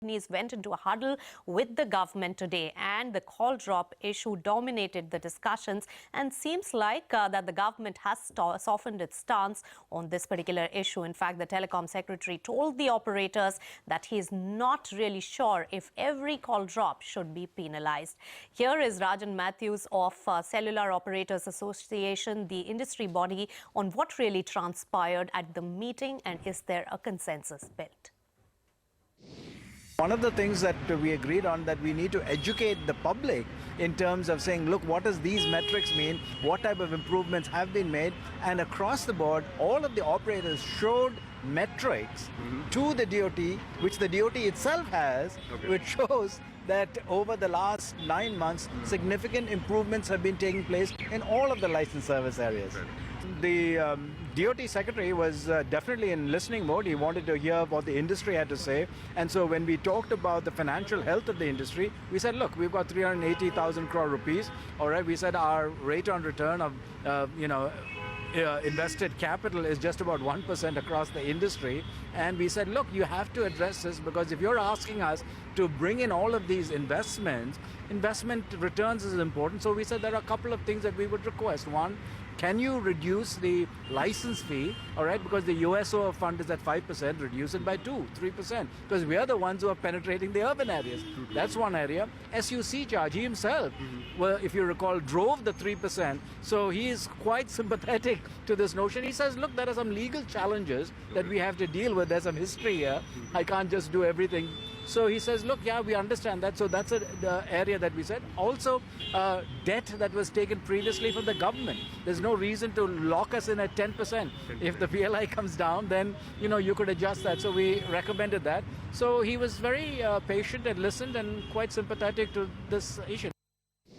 companies went into a huddle with the government today, and the call drop issue dominated the discussions, and seems like that the government has softened its stance on this particular issue. In fact, the Telecom Secretary told the operators that he is not really sure if every call drop should be penalized. Here is Rajan Mathews of Cellular Operators Association, the industry body, on what really transpired at the meeting, and is there a consensus built? One of the things that we agreed on, that we need to educate the public in terms of saying, look, what does these metrics mean? What type of improvements have been made? And across the board, all of the operators showed metrics to the DoT, which the DoT itself has, which shows that over the last 9 months, significant improvements have been taking place in all of the licensed service areas. The DoT Secretary was definitely in listening mode. He wanted to hear what the industry had to say. And so when we talked about the financial health of the industry, we said, look, we've got 380,000 crore rupees. All right, we said our rate on return of, invested capital is just about 1% across the industry. And we said, look, you have to address this, because if you're asking us to bring in all of these investments, investment returns is important. So we said there are a couple of things that we would request. One, can you reduce the license fee, all right, because the USO fund is at 5%, reduce it by 3%, because we are the ones who are penetrating the urban areas. That's one area. SUC charge, he himself, well, if you recall, drove the 3%, so he is quite sympathetic to this notion. He says, look, there are some legal challenges that we have to deal with. There's some history here. I can't just do everything. So he says, look, yeah, we understand that. So that's the area that we said. Also, debt that was taken previously from the government. There's no reason to lock us in at 10%. If the PLI comes down, then, you could adjust that. So we recommended that. So he was very patient and listened and quite sympathetic to this issue.